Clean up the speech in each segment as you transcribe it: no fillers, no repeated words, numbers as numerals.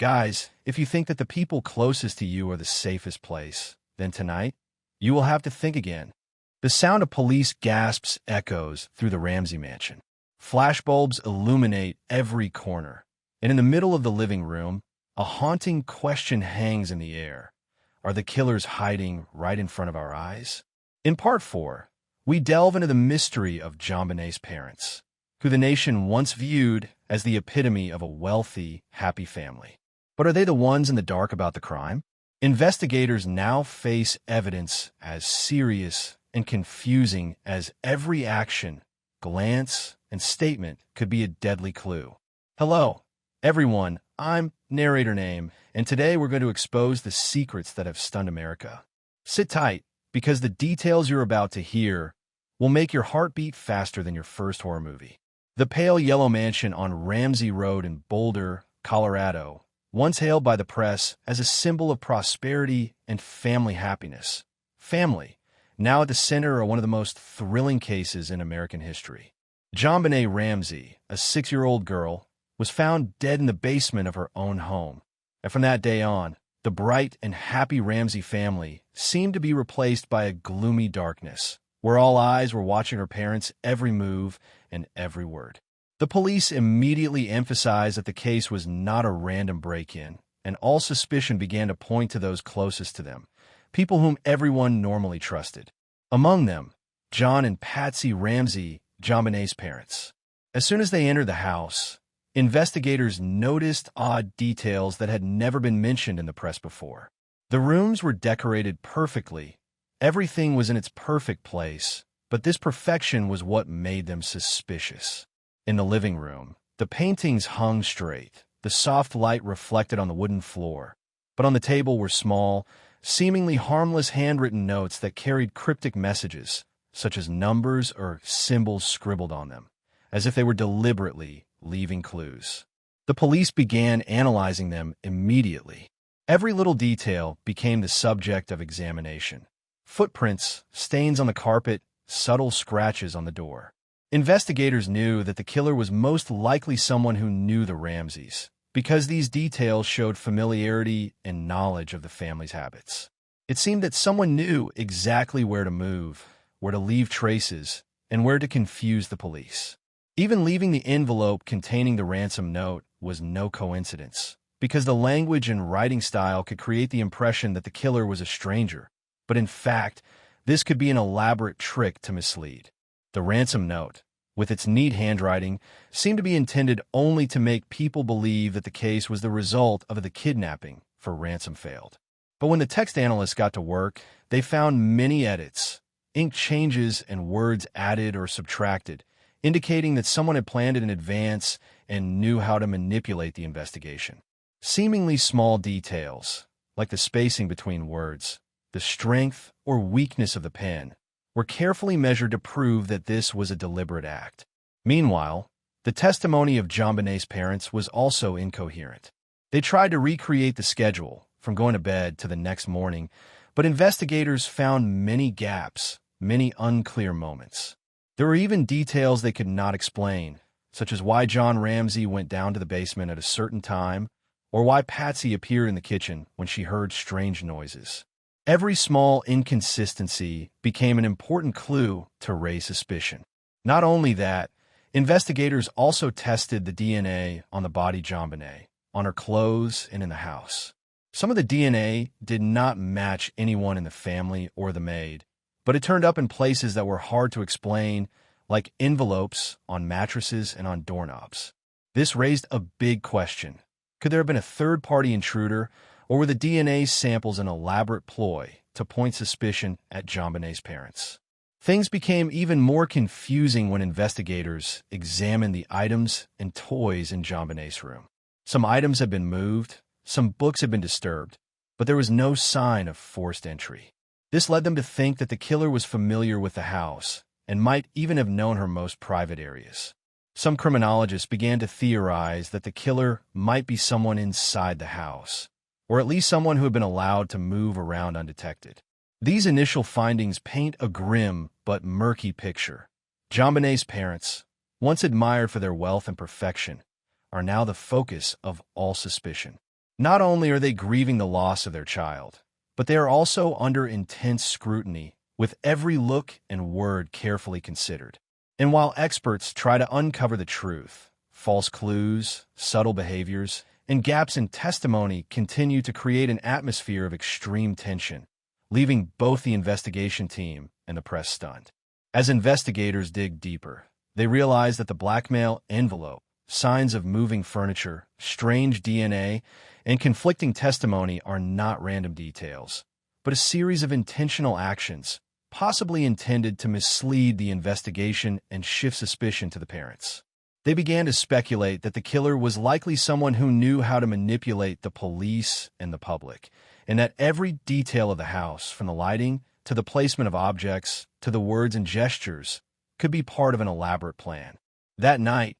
Guys, if you think that the people closest to you are the safest place, then tonight, you will have to think again. The sound of police gasps echoes through the Ramsey mansion. Flashbulbs illuminate every corner, and in the middle of the living room, a haunting question hangs in the air. Are the killers hiding right in front of our eyes? In Part 4, we delve into the mystery of JonBenét's parents, who the nation once viewed as the epitome of a wealthy, happy family. But are they the ones in the dark about the crime? Investigators now face evidence as serious and confusing as every action, glance, and statement could be a deadly clue. Hello, everyone. I'm Narrator Name, and today we're going to expose the secrets that have stunned America. Sit tight, because the details you're about to hear will make your heart beat faster than your first horror movie. The pale yellow mansion on Ramsey Road in Boulder, Colorado, once hailed by the press as a symbol of prosperity and family happiness. Family, now at the center of one of the most thrilling cases in American history. JonBenét Ramsey, a 6-year-old girl, was found dead in the basement of her own home. And from that day on, the bright and happy Ramsey family seemed to be replaced by a gloomy darkness, where all eyes were watching her parents' every move and every word. The police immediately emphasized that the case was not a random break-in, and all suspicion began to point to those closest to them, people whom everyone normally trusted. Among them, John and Patsy Ramsey, JonBenét's parents. As soon as they entered the house, investigators noticed odd details that had never been mentioned in the press before. The rooms were decorated perfectly. Everything was in its perfect place, but this perfection was what made them suspicious. In the living room, the paintings hung straight, the soft light reflected on the wooden floor, but on the table were small, seemingly harmless handwritten notes that carried cryptic messages, such as numbers or symbols scribbled on them, as if they were deliberately leaving clues. The police began analyzing them immediately. Every little detail became the subject of examination. Footprints, stains on the carpet, subtle scratches on the door. Investigators knew that the killer was most likely someone who knew the Ramseys, because these details showed familiarity and knowledge of the family's habits. It seemed that someone knew exactly where to move, where to leave traces, and where to confuse the police. Even leaving the envelope containing the ransom note was no coincidence, because the language and writing style could create the impression that the killer was a stranger. But in fact, this could be an elaborate trick to mislead. The ransom note, with its neat handwriting, seemed to be intended only to make people believe that the case was the result of the kidnapping for ransom failed. But when the text analysts got to work, they found many edits, ink changes, and words added or subtracted, indicating that someone had planned it in advance and knew how to manipulate the investigation. Seemingly small details, like the spacing between words, the strength or weakness of the pen, were carefully measured to prove that this was a deliberate act. Meanwhile, the testimony of JonBenét's parents was also incoherent. They tried to recreate the schedule, from going to bed to the next morning, but investigators found many gaps, many unclear moments. There were even details they could not explain, such as why John Ramsey went down to the basement at a certain time, or why Patsy appeared in the kitchen when she heard strange noises. Every small inconsistency became an important clue to raise suspicion. Not only that, investigators also tested the DNA on the body JonBenét, on her clothes, and in the house. Some of the DNA did not match anyone in the family or the maid, but it turned up in places that were hard to explain, like envelopes, on mattresses, and on doorknobs. This raised a big question. Could there have been a third-party intruder, or were the DNA samples an elaborate ploy to point suspicion at JonBenét's parents? Things became even more confusing when investigators examined the items and toys in JonBenét's room. Some items had been moved, some books had been disturbed, but there was no sign of forced entry. This led them to think that the killer was familiar with the house and might even have known her most private areas. Some criminologists began to theorize that the killer might be someone inside the house, or at least someone who had been allowed to move around undetected. These initial findings paint a grim but murky picture. JonBenét's parents, once admired for their wealth and perfection, are now the focus of all suspicion. Not only are they grieving the loss of their child, but they are also under intense scrutiny, with every look and word carefully considered. And while experts try to uncover the truth, false clues, subtle behaviors, and gaps in testimony continue to create an atmosphere of extreme tension, leaving both the investigation team and the press stunned. As investigators dig deeper, they realize that the blackmail envelope, signs of moving furniture, strange DNA, and conflicting testimony are not random details, but a series of intentional actions, possibly intended to mislead the investigation and shift suspicion to the parents. They began to speculate that the killer was likely someone who knew how to manipulate the police and the public, and that every detail of the house, from the lighting to the placement of objects to the words and gestures, could be part of an elaborate plan. That night,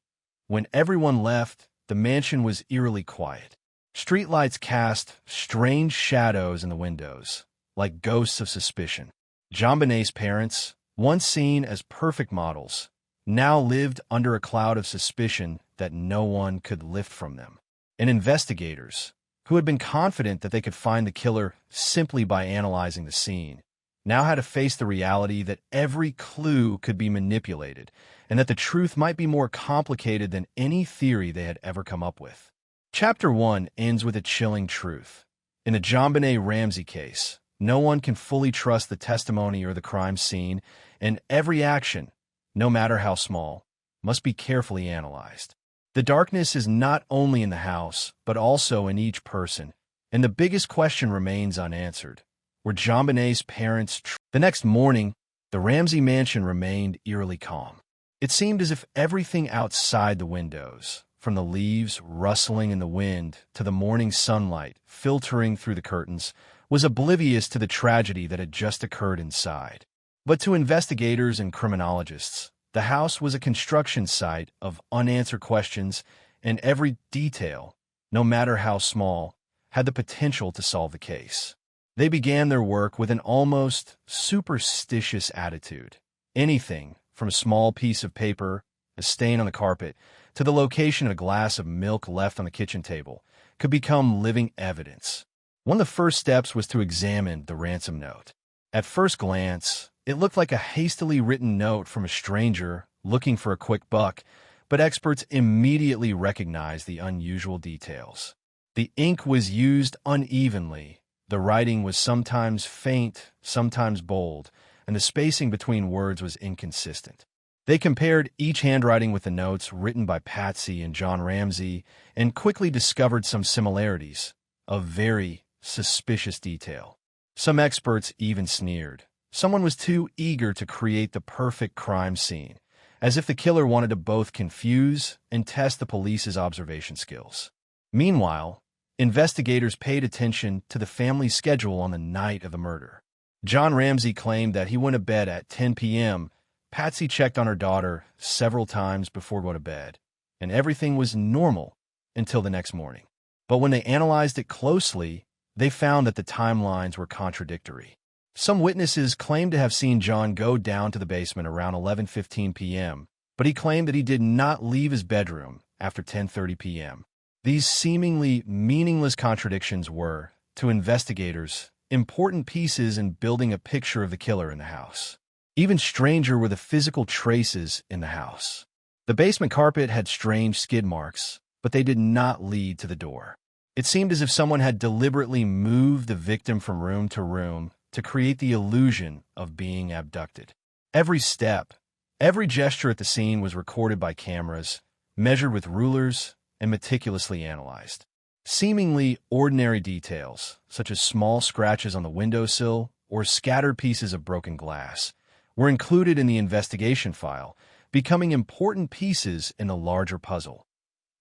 when everyone left, the mansion was eerily quiet. Streetlights cast strange shadows in the windows, like ghosts of suspicion. JonBenét's parents, once seen as perfect models, now lived under a cloud of suspicion that no one could lift from them. And investigators, who had been confident that they could find the killer simply by analyzing the scene, now had to face the reality that every clue could be manipulated and that the truth might be more complicated than any theory they had ever come up with. Chapter 1 ends with a chilling truth. In the JonBenét Ramsey case, no one can fully trust the testimony or the crime scene, and every action, no matter how small, must be carefully analyzed. The darkness is not only in the house, but also in each person, and the biggest question remains unanswered. Were JonBenét's parents true? The next morning, the Ramsey mansion remained eerily calm. It seemed as if everything outside the windows, from the leaves rustling in the wind to the morning sunlight filtering through the curtains, was oblivious to the tragedy that had just occurred inside. But to investigators and criminologists, the house was a construction site of unanswered questions, and every detail, no matter how small, had the potential to solve the case. They began their work with an almost superstitious attitude. Anything, from a small piece of paper, a stain on the carpet, to the location of a glass of milk left on the kitchen table, could become living evidence. One of the first steps was to examine the ransom note. At first glance, it looked like a hastily written note from a stranger looking for a quick buck, but experts immediately recognized the unusual details. The ink was used unevenly, the writing was sometimes faint, sometimes bold, and the spacing between words was inconsistent. They compared each handwriting with the notes written by Patsy and John Ramsey and quickly discovered some similarities, of very suspicious detail. Some experts even sneered. Someone was too eager to create the perfect crime scene, as if the killer wanted to both confuse and test the police's observation skills. Meanwhile, investigators paid attention to the family's schedule on the night of the murder. John Ramsey claimed that he went to bed at 10 p.m. Patsy checked on her daughter several times before going to bed, and everything was normal until the next morning. But when they analyzed it closely, they found that the timelines were contradictory. Some witnesses claimed to have seen John go down to the basement around 11:15 p.m., but he claimed that he did not leave his bedroom after 10:30 p.m. These seemingly meaningless contradictions were, to investigators, important pieces in building a picture of the killer in the house. Even stranger were the physical traces in the house. The basement carpet had strange skid marks, but they did not lead to the door. It seemed as if someone had deliberately moved the victim from room to room to create the illusion of being abducted. Every step, every gesture at the scene was recorded by cameras, measured with rulers, and meticulously analyzed. Seemingly ordinary details, such as small scratches on the windowsill or scattered pieces of broken glass, were included in the investigation file, becoming important pieces in the larger puzzle.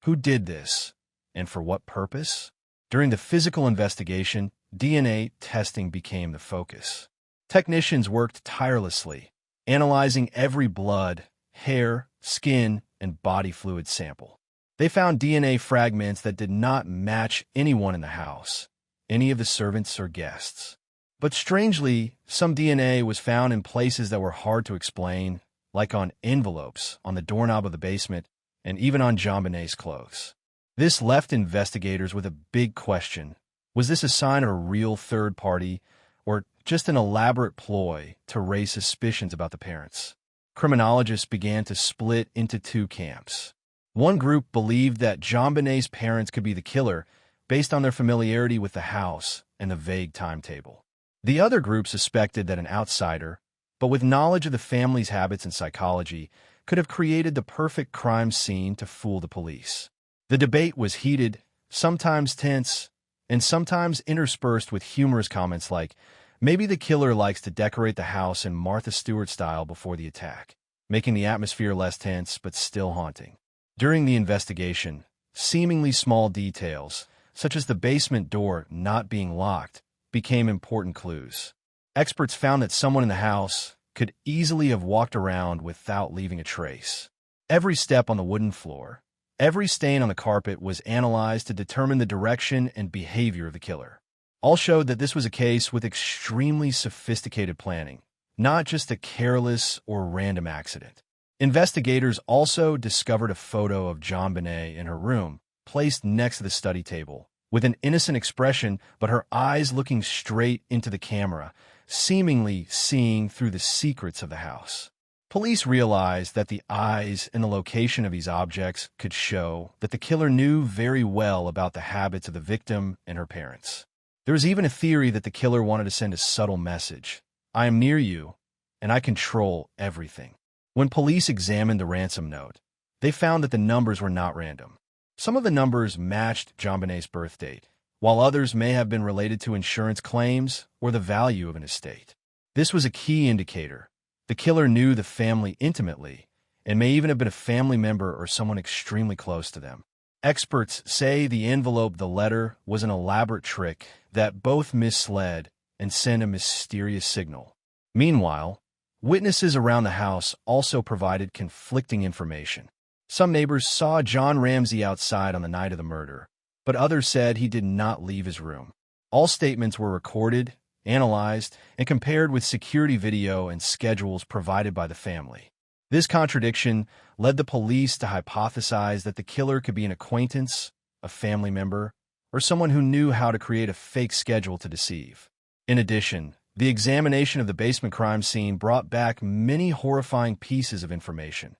Who did this, and for what purpose? During the physical investigation, DNA testing became the focus. Technicians worked tirelessly, analyzing every blood, hair, skin, and body fluid sample. They found DNA fragments that did not match anyone in the house, any of the servants or guests. But strangely, some DNA was found in places that were hard to explain, like on envelopes, on the doorknob of the basement, and even on JonBenét's clothes. This left investigators with a big question. Was this a sign of a real third party, or just an elaborate ploy to raise suspicions about the parents? Criminologists began to split into two camps. One group believed that JonBenét's parents could be the killer based on their familiarity with the house and the vague timetable. The other group suspected that an outsider, but with knowledge of the family's habits and psychology, could have created the perfect crime scene to fool the police. The debate was heated, sometimes tense, and sometimes interspersed with humorous comments like, maybe the killer likes to decorate the house in Martha Stewart style before the attack, making the atmosphere less tense but still haunting. During the investigation, seemingly small details, such as the basement door not being locked, became important clues. Experts found that someone in the house could easily have walked around without leaving a trace. Every step on the wooden floor, every stain on the carpet was analyzed to determine the direction and behavior of the killer. All showed that this was a case with extremely sophisticated planning, not just a careless or random accident. Investigators also discovered a photo of JonBenét in her room, placed next to the study table, with an innocent expression but her eyes looking straight into the camera, seemingly seeing through the secrets of the house. Police realized that the eyes and the location of these objects could show that the killer knew very well about the habits of the victim and her parents. There was even a theory that the killer wanted to send a subtle message. I am near you, and I control everything. When police examined the ransom note, they found that the numbers were not random. Some of the numbers matched JonBenét's birth date, while others may have been related to insurance claims or the value of an estate. This was a key indicator. The killer knew the family intimately, and may even have been a family member or someone extremely close to them. Experts say the envelope, the letter, was an elaborate trick that both misled and sent a mysterious signal. Meanwhile, witnesses around the house also provided conflicting information. Some neighbors saw John Ramsey outside on the night of the murder, but others said he did not leave his room. All statements were recorded, analyzed, and compared with security video and schedules provided by the family. This contradiction led the police to hypothesize that the killer could be an acquaintance, a family member, or someone who knew how to create a fake schedule to deceive. In addition, the examination of the basement crime scene brought back many horrifying pieces of information.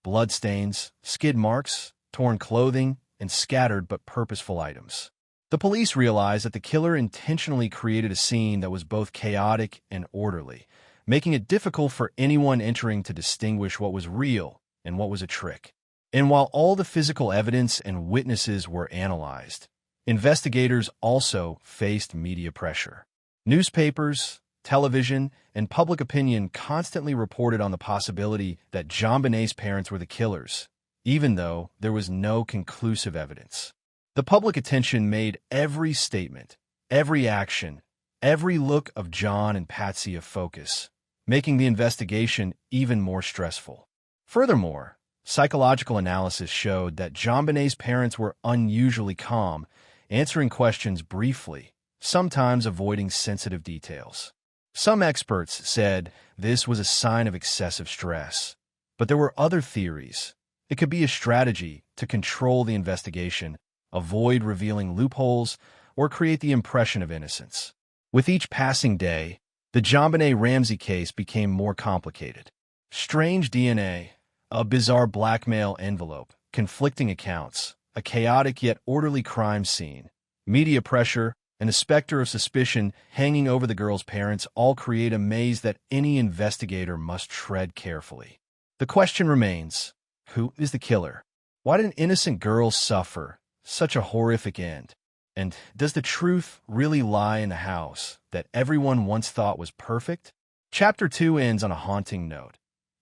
Bloodstains, skid marks, torn clothing, and scattered but purposeful items. The police realized that the killer intentionally created a scene that was both chaotic and orderly, making it difficult for anyone entering to distinguish what was real and what was a trick. And while all the physical evidence and witnesses were analyzed, investigators also faced media pressure. Newspapers, television, and public opinion constantly reported on the possibility that JonBenét's parents were the killers, even though there was no conclusive evidence. The public attention made every statement, every action, every look of John and Patsy a focus, making the investigation even more stressful. Furthermore, psychological analysis showed that JonBenét's parents were unusually calm, answering questions briefly, sometimes avoiding sensitive details. Some experts said this was a sign of excessive stress, but there were other theories. It could be a strategy to control the investigation, avoid revealing loopholes, or create the impression of innocence. With each passing day, the JonBenét Ramsey case became more complicated. Strange DNA, a bizarre blackmail envelope, conflicting accounts, a chaotic yet orderly crime scene, media pressure, and the specter of suspicion hanging over the girl's parents all create a maze that any investigator must tread carefully. The question remains, who is the killer? Why did an innocent girl suffer such a horrific end? And does the truth really lie in the house that everyone once thought was perfect? Chapter 2 ends on a haunting note.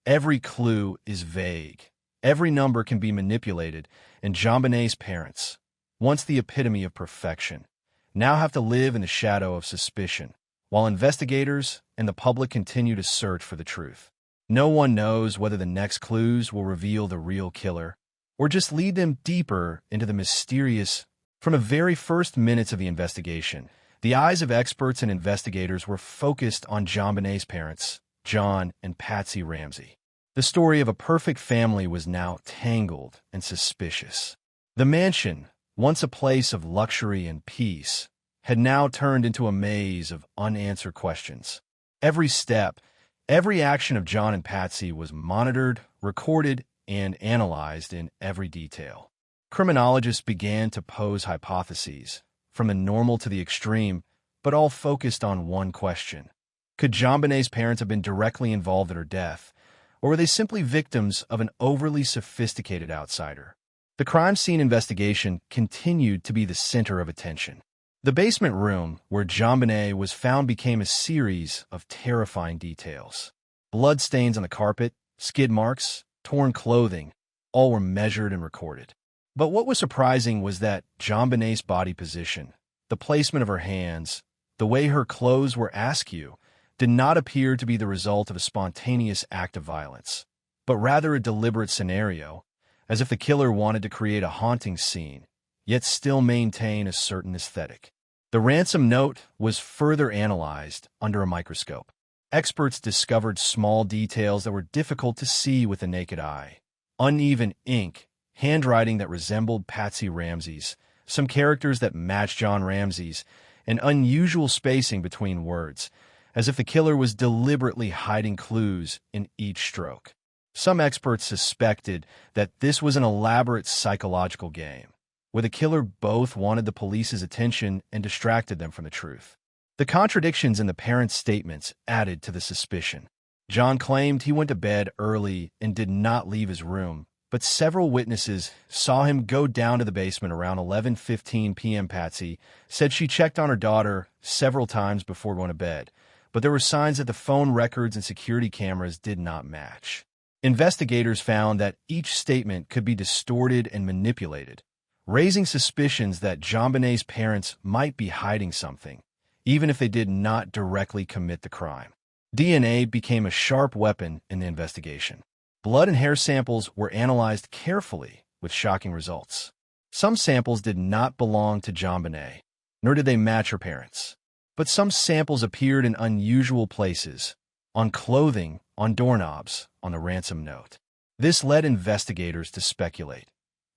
Every clue is vague. Every number can be manipulated, and JonBenét's parents, once the epitome of perfection, now have to live in the shadow of suspicion, while investigators and the public continue to search for the truth. No one knows whether the next clues will reveal the real killer, or just lead them deeper into the mysterious. From the very first minutes of the investigation, the eyes of experts and investigators were focused on JonBenét's parents, John and Patsy Ramsey. The story of a perfect family was now tangled and suspicious. The mansion, once a place of luxury and peace, had now turned into a maze of unanswered questions. Every step, every action of John and Patsy was monitored, recorded, and analyzed in every detail. Criminologists began to pose hypotheses, from the normal to the extreme, but all focused on one question. Could JonBenét's parents have been directly involved in her death, or were they simply victims of an overly sophisticated outsider? The crime scene investigation continued to be the center of attention. The basement room where JonBenét was found became a series of terrifying details. Blood stains on the carpet, skid marks, torn clothing, all were measured and recorded. But what was surprising was that JonBenét's body position, the placement of her hands, the way her clothes were askew, did not appear to be the result of a spontaneous act of violence, but rather a deliberate scenario, as if the killer wanted to create a haunting scene, yet still maintain a certain aesthetic. The ransom note was further analyzed under a microscope. Experts discovered small details that were difficult to see with the naked eye. Uneven ink, handwriting that resembled Patsy Ramsey's, some characters that matched John Ramsey's, and unusual spacing between words, as if the killer was deliberately hiding clues in each stroke. Some experts suspected that this was an elaborate psychological game, where the killer both wanted the police's attention and distracted them from the truth. The contradictions in the parents' statements added to the suspicion. John claimed he went to bed early and did not leave his room, but several witnesses saw him go down to the basement around 11:15 p.m. Patsy said she checked on her daughter several times before going to bed, but there were signs that the phone records and security cameras did not match. Investigators found that each statement could be distorted and manipulated, raising suspicions that JonBenét's parents might be hiding something, even if they did not directly commit the crime. DNA became a sharp weapon in the investigation. Blood and hair samples were analyzed carefully with shocking results. Some samples did not belong to JonBenét, nor did they match her parents. But some samples appeared in unusual places, on clothing, on doorknobs, on the ransom note. This led investigators to speculate.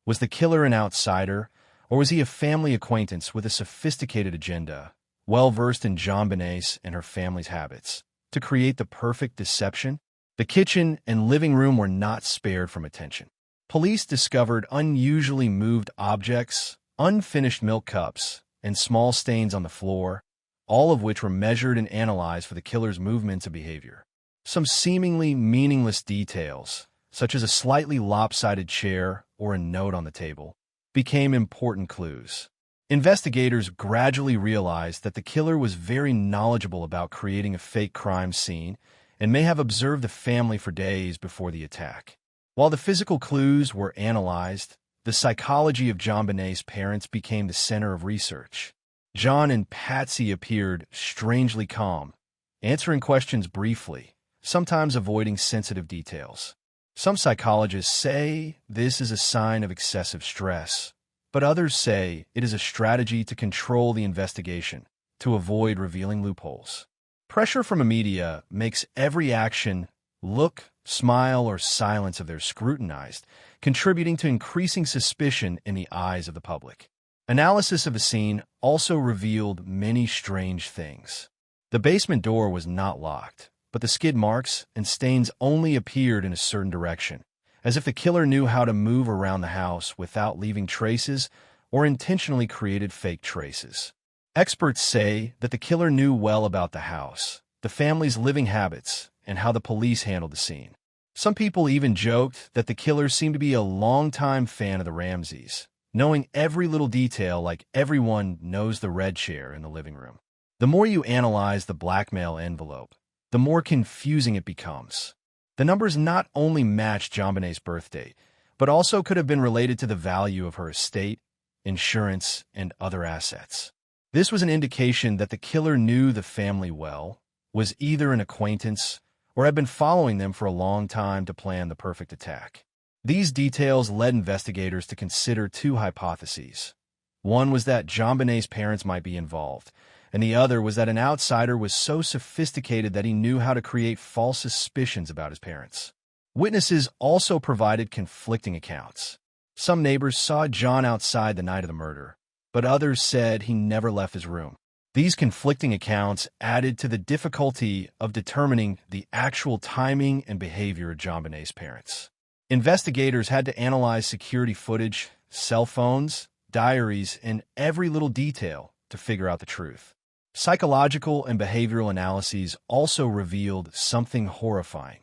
Was the killer an outsider, or was he a family acquaintance with a sophisticated agenda, well-versed in JonBenét's and her family's habits, to create the perfect deception? The kitchen and living room were not spared from attention. Police discovered unusually moved objects, unfinished milk cups, and small stains on the floor, all of which were measured and analyzed for the killer's movements and behavior. Some seemingly meaningless details, such as a slightly lopsided chair or a note on the table, became important clues. Investigators gradually realized that the killer was very knowledgeable about creating a fake crime scene and may have observed the family for days before the attack. While the physical clues were analyzed, the psychology of JonBenét's parents became the center of research. John and Patsy appeared strangely calm, answering questions briefly, sometimes avoiding sensitive details. Some psychologists say this is a sign of excessive stress, but others say it is a strategy to control the investigation, to avoid revealing loopholes. Pressure from the media makes every action, look, smile, or silence of theirs scrutinized, contributing to increasing suspicion in the eyes of the public. Analysis of the scene also revealed many strange things. The basement door was not locked, but the skid marks and stains only appeared in a certain direction, as if the killer knew how to move around the house without leaving traces or intentionally created fake traces. Experts say that the killer knew well about the house, the family's living habits, and how the police handled the scene. Some people even joked that the killer seemed to be a longtime fan of the Ramseys, knowing every little detail like everyone knows the red chair in the living room. The more you analyze the blackmail envelope, the more confusing it becomes. The numbers not only matched JonBenét's birth date, but also could have been related to the value of her estate, insurance, and other assets. This was an indication that the killer knew the family well, was either an acquaintance, or had been following them for a long time to plan the perfect attack. These details led investigators to consider two hypotheses. One was that JonBenét's parents might be involved, and the other was that an outsider was so sophisticated that he knew how to create false suspicions about his parents. Witnesses also provided conflicting accounts. Some neighbors saw John outside the night of the murder, but others said he never left his room. These conflicting accounts added to the difficulty of determining the actual timing and behavior of JonBenét's parents. Investigators had to analyze security footage, cell phones, diaries, and every little detail to figure out the truth. Psychological and behavioral analyses also revealed something horrifying.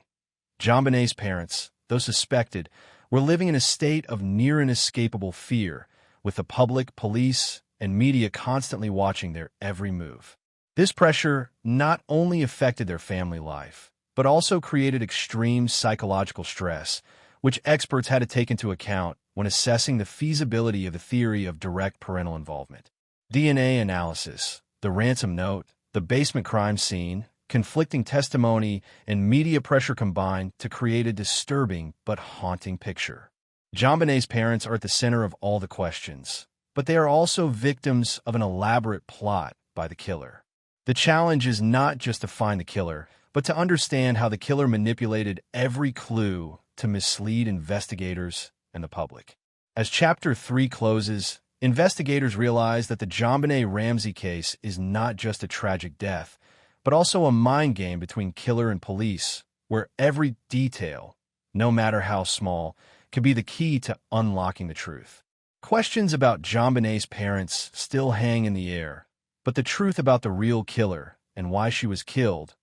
JonBenét's parents, though suspected, were living in a state of near inescapable fear, with the public, police, and media constantly watching their every move. This pressure not only affected their family life, but also created extreme psychological stress, which experts had to take into account when assessing the feasibility of the theory of direct parental involvement. DNA analysis, the ransom note, the basement crime scene, conflicting testimony, and media pressure combined to create a disturbing but haunting picture. JonBenét's parents are at the center of all the questions, but they are also victims of an elaborate plot by the killer. The challenge is not just to find the killer, but to understand how the killer manipulated every clue to mislead investigators and the public. As Chapter 3 closes, investigators realize that the JonBenét Ramsey case is not just a tragic death, but also a mind game between killer and police, where every detail, no matter how small, could be the key to unlocking the truth. Questions about JonBenét's parents still hang in the air, but the truth about the real killer and why she was killed.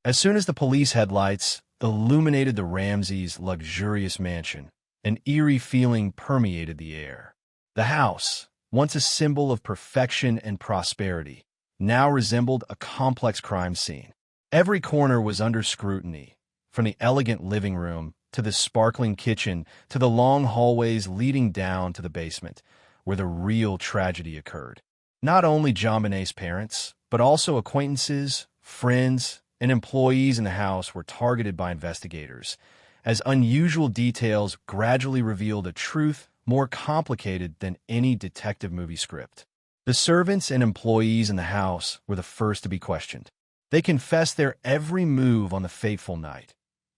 As soon as the police headlights illuminated the Ramseys' luxurious mansion, an eerie feeling permeated the air. The house, once a symbol of perfection and prosperity, now resembled a complex crime scene. Every corner was under scrutiny, from the elegant living room to the sparkling kitchen to the long hallways leading down to the basement, where the real tragedy occurred. Not only JonBenét's parents, but also acquaintances, friends, and employees in the house were targeted by investigators, as unusual details gradually revealed a truth more complicated than any detective movie script. The servants and employees in the house were the first to be questioned. They confessed their every move on the fateful night.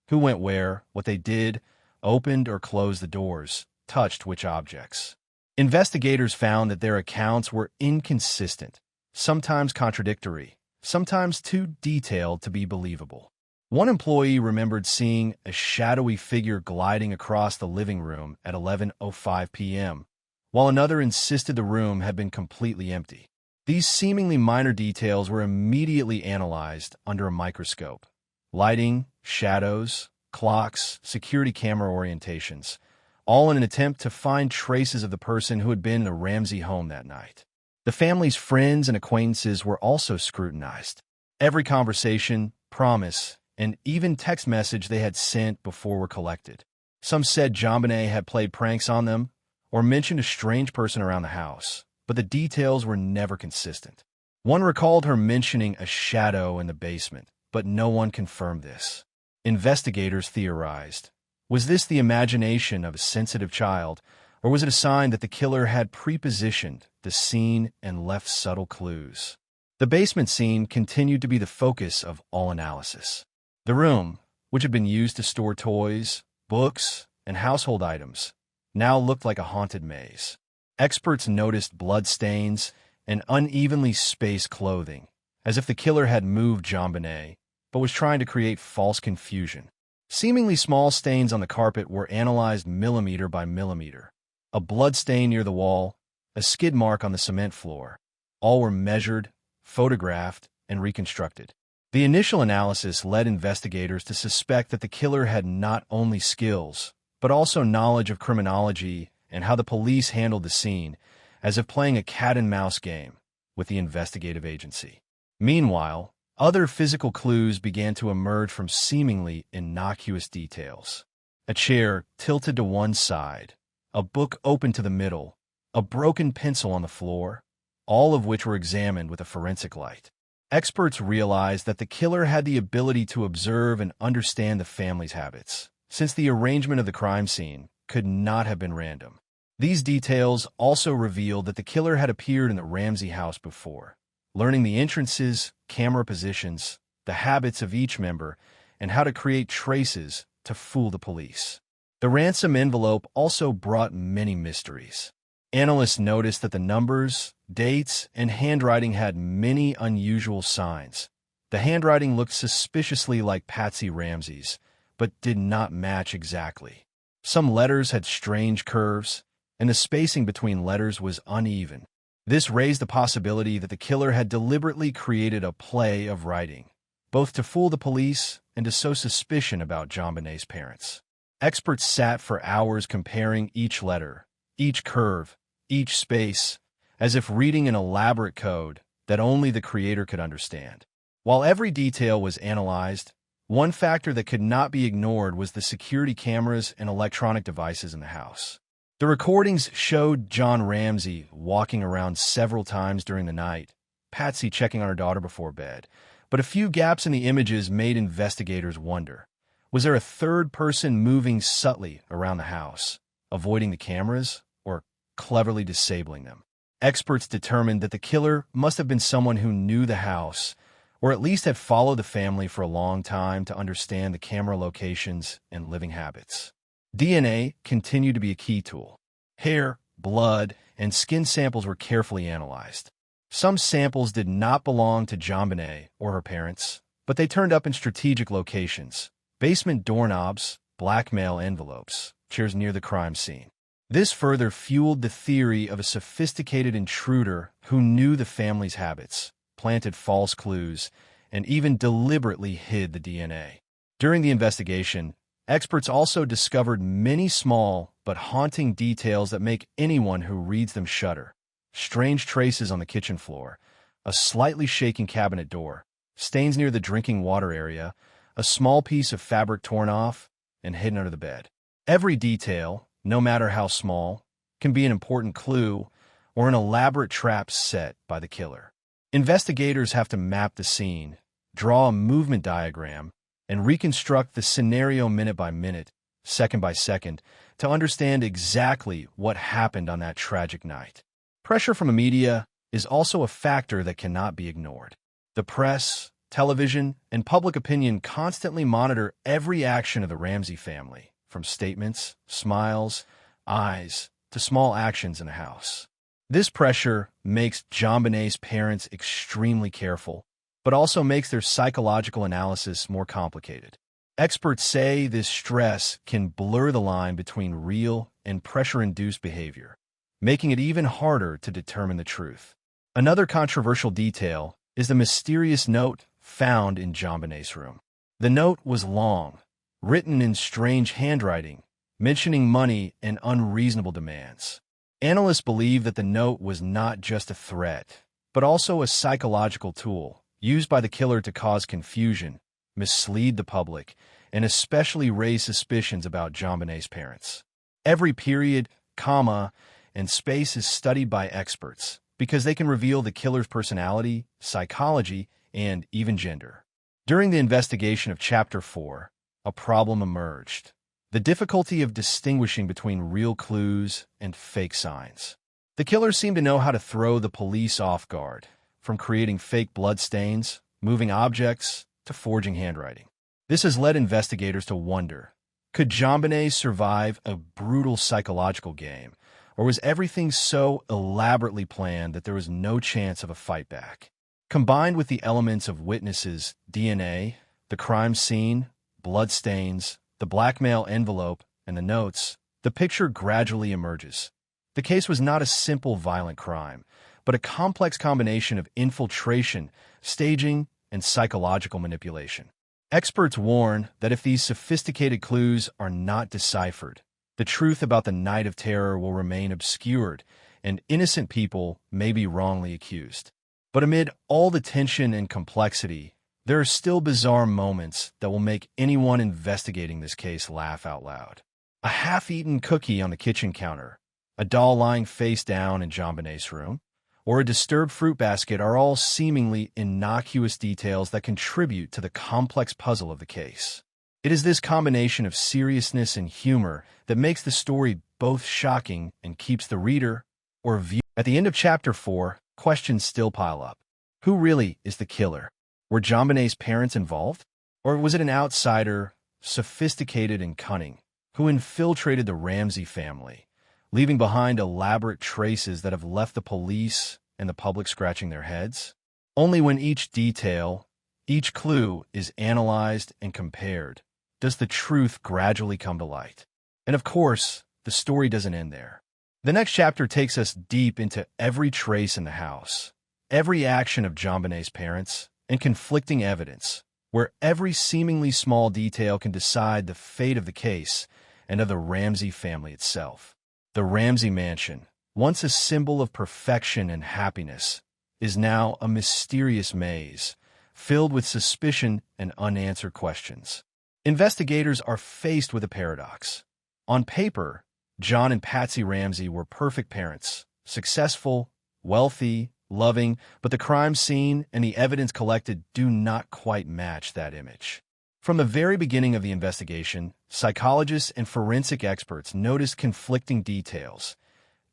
Who went where, what they did, opened or closed the doors, touched which objects. Investigators found that their accounts were inconsistent, sometimes contradictory, sometimes too detailed to be believable. One employee remembered seeing a shadowy figure gliding across the living room at 11:05 p.m., while another insisted the room had been completely empty. These seemingly minor details were immediately analyzed under a microscope. Lighting, shadows, clocks, security camera orientations, all in an attempt to find traces of the person who had been in the Ramsey home that night. The family's friends and acquaintances were also scrutinized. Every conversation, promise, and even text message they had sent before were collected. Some said JonBenét had played pranks on them or mentioned a strange person around the house, but the details were never consistent. One recalled her mentioning a shadow in the basement, but no one confirmed this. Investigators theorized, was this the imagination of a sensitive child, or was it a sign that the killer had prepositioned the scene and left subtle clues? The basement scene continued to be the focus of all analysis. The room, which had been used to store toys, books, and household items, now looked like a haunted maze. Experts noticed bloodstains and unevenly spaced clothing, as if the killer had moved JonBenét, but was trying to create false confusion. Seemingly small stains on the carpet were analyzed millimeter by millimeter. A blood stain near the wall, a skid mark on the cement floor. All were measured, photographed, and reconstructed. The initial analysis led investigators to suspect that the killer had not only skills, but also knowledge of criminology and how the police handled the scene, as if playing a cat-and-mouse game with the investigative agency. Meanwhile, other physical clues began to emerge from seemingly innocuous details. A chair tilted to one side, a book open to the middle, a broken pencil on the floor, all of which were examined with a forensic light. Experts realized that the killer had the ability to observe and understand the family's habits, since the arrangement of the crime scene could not have been random. These details also revealed that the killer had appeared in the Ramsey house before, learning the entrances, camera positions, the habits of each member, and how to create traces to fool the police. The ransom envelope also brought many mysteries. Analysts noticed that the numbers, dates, and handwriting had many unusual signs. The handwriting looked suspiciously like Patsy Ramsey's, but did not match exactly. Some letters had strange curves, and the spacing between letters was uneven. This raised the possibility that the killer had deliberately created a play of writing, both to fool the police and to sow suspicion about JonBenét's parents. Experts sat for hours comparing each letter, each curve, each space, as if reading an elaborate code that only the creator could understand. While every detail was analyzed, one factor that could not be ignored was the security cameras and electronic devices in the house. The recordings showed John Ramsey walking around several times during the night, Patsy checking on her daughter before bed, but a few gaps in the images made investigators wonder. Was there a third person moving subtly around the house, avoiding the cameras, or cleverly disabling them? Experts determined that the killer must have been someone who knew the house, or at least had followed the family for a long time to understand the camera locations and living habits. DNA continued to be a key tool. Hair, blood, and skin samples were carefully analyzed. Some samples did not belong to JonBenét or her parents, but they turned up in strategic locations: basement doorknobs, blackmail envelopes, chairs near the crime scene. This further fueled the theory of a sophisticated intruder who knew the family's habits, planted false clues, and even deliberately hid the DNA. During the investigation, experts also discovered many small but haunting details that make anyone who reads them shudder. Strange traces on the kitchen floor, a slightly shaking cabinet door, stains near the drinking water area, a small piece of fabric torn off and hidden under the bed. Every detail, no matter how small, can be an important clue or an elaborate trap set by the killer. Investigators have to map the scene, draw a movement diagram, and reconstruct the scenario minute by minute, second by second, to understand exactly what happened on that tragic night. Pressure from the media is also a factor that cannot be ignored. The press, television, and public opinion constantly monitor every action of the Ramsey family, from statements, smiles, eyes, to small actions in the house. This pressure makes JonBenét's parents extremely careful, but also makes their psychological analysis more complicated. Experts say this stress can blur the line between real and pressure-induced behavior, making it even harder to determine the truth. Another controversial detail is the mysterious note found in JonBenét's room. The note was long, written in strange handwriting, mentioning money and unreasonable demands. Analysts believe that the note was not just a threat, but also a psychological tool used by the killer to cause confusion, mislead the public, and especially raise suspicions about JonBenét's parents. Every period, comma, and space is studied by experts because they can reveal the killer's personality, psychology, and even gender. During the investigation of Chapter 4, a problem emerged: the difficulty of distinguishing between real clues and fake signs. The killer seemed to know how to throw the police off guard, from creating fake bloodstains, moving objects, to forging handwriting. This has led investigators to wonder, could JonBenét survive a brutal psychological game, or was everything so elaborately planned that there was no chance of a fight back? Combined with the elements of witnesses, DNA, the crime scene, bloodstains, the blackmail envelope, and the notes, the picture gradually emerges. The case was not a simple violent crime, but a complex combination of infiltration, staging, and psychological manipulation. Experts warn that if these sophisticated clues are not deciphered, the truth about the night of terror will remain obscured, and innocent people may be wrongly accused. But amid all the tension and complexity, there are still bizarre moments that will make anyone investigating this case laugh out loud. A half-eaten cookie on the kitchen counter, a doll lying face down in JonBenét's room, or a disturbed fruit basket are all seemingly innocuous details that contribute to the complex puzzle of the case. It is this combination of seriousness and humor that makes the story both shocking and keeps the reader or viewer. At the end of Chapter 4, questions still pile up. Who really is the killer? Were JonBenét's parents involved? Or was it an outsider, sophisticated and cunning, who infiltrated the Ramsey family, leaving behind elaborate traces that have left the police and the public scratching their heads. Only when each detail, each clue is analyzed and compared does the truth gradually come to light. And of course, the story doesn't end there. The next chapter takes us deep into every trace in the house, every action of JonBenét's parents, and conflicting evidence, where every seemingly small detail can decide the fate of the case and of the Ramsey family itself. The Ramsey mansion, once a symbol of perfection and happiness, is now a mysterious maze, filled with suspicion and unanswered questions. Investigators are faced with a paradox. On paper, John and Patsy Ramsey were perfect parents, successful, wealthy, loving, but the crime scene and the evidence collected do not quite match that image. From the very beginning of the investigation, psychologists and forensic experts noticed conflicting details.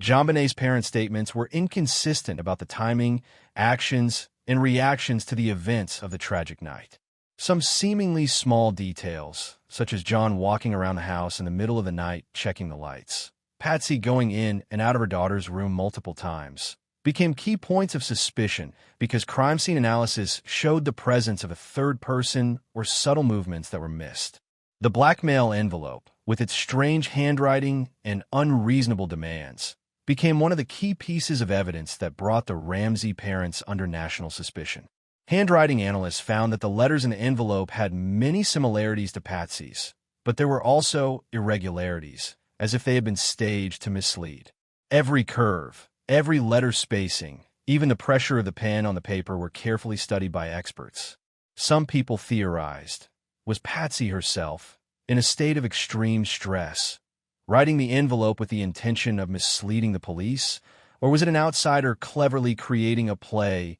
JonBenét's parents' statements were inconsistent about the timing, actions, and reactions to the events of the tragic night. Some seemingly small details, such as John walking around the house in the middle of the night checking the lights, Patsy going in and out of her daughter's room multiple times, became key points of suspicion because crime scene analysis showed the presence of a third person or subtle movements that were missed. The blackmail envelope, with its strange handwriting and unreasonable demands, became one of the key pieces of evidence that brought the Ramsey parents under national suspicion. Handwriting analysts found that the letters in the envelope had many similarities to Patsy's, but there were also irregularities, as if they had been staged to mislead. Every curve, every letter spacing, even the pressure of the pen on the paper were carefully studied by experts. Some people theorized, was Patsy herself, in a state of extreme stress, writing the envelope with the intention of misleading the police, or was it an outsider cleverly creating a play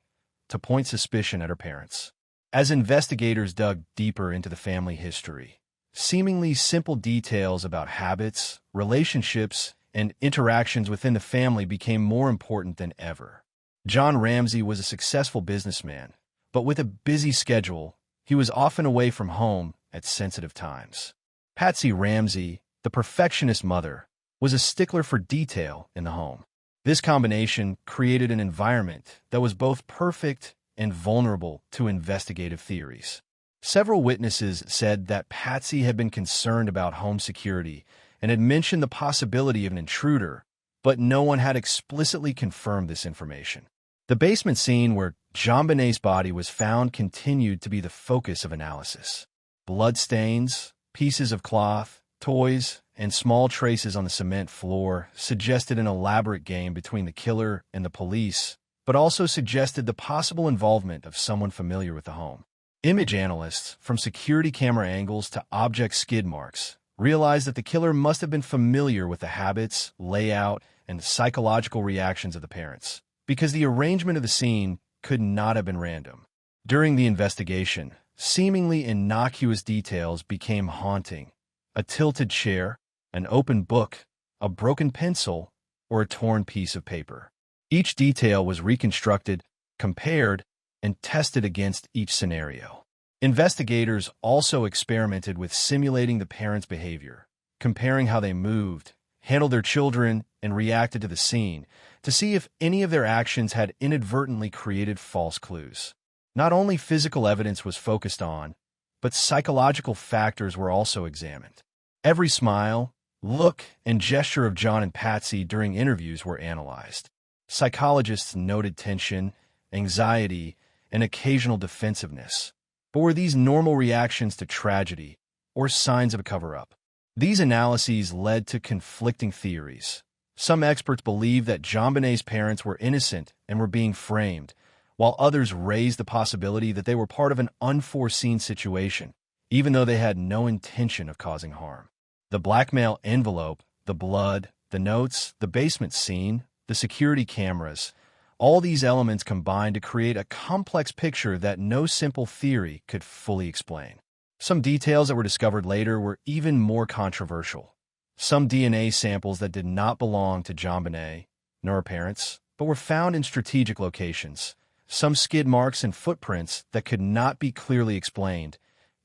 to point suspicion at her parents? As investigators dug deeper into the family history, seemingly simple details about habits, relationships, and interactions within the family became more important than ever. John Ramsey was a successful businessman, but with a busy schedule, he was often away from home at sensitive times. Patsy Ramsey, the perfectionist mother, was a stickler for detail in the home. This combination created an environment that was both perfect and vulnerable to investigative theories. Several witnesses said that Patsy had been concerned about home security and had mentioned the possibility of an intruder, but no one had explicitly confirmed this information. The basement scene where JonBenét's body was found continued to be the focus of analysis. Bloodstains, pieces of cloth, toys, and small traces on the cement floor suggested an elaborate game between the killer and the police, but also suggested the possible involvement of someone familiar with the home. Image analysts, from security camera angles to object skid marks, realized that the killer must have been familiar with the habits, layout, and psychological reactions of the parents, because the arrangement of the scene could not have been random. During the investigation, seemingly innocuous details became haunting. A tilted chair, an open book, a broken pencil, or a torn piece of paper. Each detail was reconstructed, compared, and tested against each scenario. Investigators also experimented with simulating the parents' behavior, comparing how they moved, handled their children, and reacted to the scene to see if any of their actions had inadvertently created false clues. Not only physical evidence was focused on, but psychological factors were also examined. Every smile, look, and gesture of John and Patsy during interviews were analyzed. Psychologists noted tension, anxiety, and occasional defensiveness. But were these normal reactions to tragedy or signs of a cover-up? These analyses led to conflicting theories. Some experts believed that JonBenét's parents were innocent and were being framed, while others raised the possibility that they were part of an unforeseen situation, even though they had no intention of causing harm. The blackmail envelope, the blood, the notes, the basement scene, the security cameras, all these elements combined to create a complex picture that no simple theory could fully explain. Some details that were discovered later were even more controversial. Some DNA samples that did not belong to JonBenet, nor her parents, but were found in strategic locations. Some skid marks and footprints that could not be clearly explained,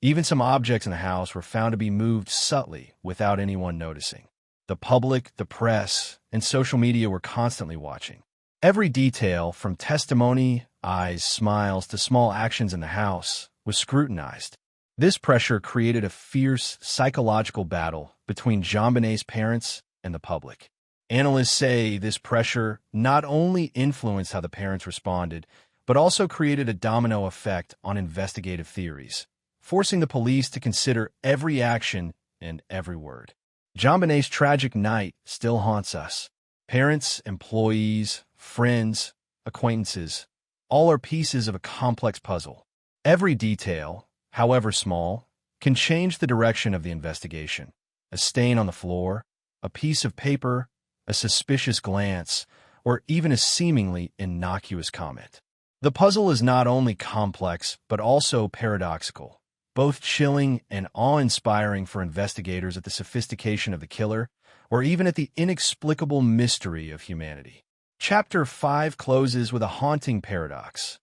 Even some objects in the house were found to be moved subtly without anyone noticing. The public, the press, and social media were constantly watching. Every detail, from testimony, eyes, smiles, to small actions in the house, was scrutinized. This pressure created a fierce psychological battle between JonBenét's parents and the public. Analysts say this pressure not only influenced how the parents responded, but also created a domino effect on investigative theories, forcing the police to consider every action and every word. JonBenét's tragic night still haunts us. Parents, employees, friends, acquaintances, all are pieces of a complex puzzle. Every detail, however small, can change the direction of the investigation. A stain on the floor, a piece of paper, a suspicious glance, or even a seemingly innocuous comment. The puzzle is not only complex, but also paradoxical, both chilling and awe-inspiring for investigators at the sophistication of the killer, or even at the inexplicable mystery of humanity. Chapter 5 closes with a haunting paradox.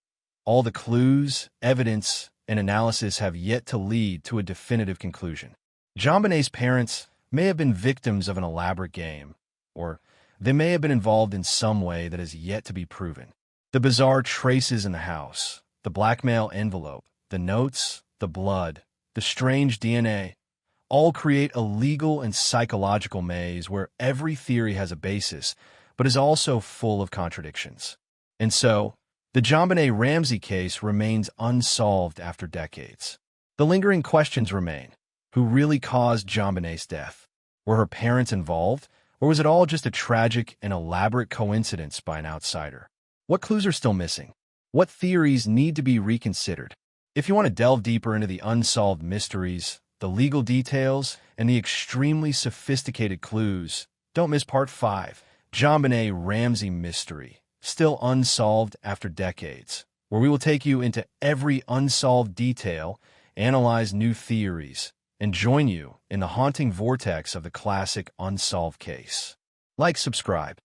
All the clues, evidence, and analysis have yet to lead to a definitive conclusion. JonBenét's parents may have been victims of an elaborate game, or they may have been involved in some way that has yet to be proven. The bizarre traces in the house, the blackmail envelope, the notes, the blood, the strange DNA, all create a legal and psychological maze where every theory has a basis, but is also full of contradictions. And so, the JonBenét Ramsey case remains unsolved after decades. The lingering questions remain. Who really caused JonBenét's death? Were her parents involved, or was it all just a tragic and elaborate coincidence by an outsider? What clues are still missing? What theories need to be reconsidered? If you want to delve deeper into the unsolved mysteries, the legal details, and the extremely sophisticated clues, don't miss Part 5, JonBenét Ramsey Mystery, Still Unsolved After Decades, where we will take you into every unsolved detail, analyze new theories, and join you in the haunting vortex of the classic unsolved case. Like, subscribe,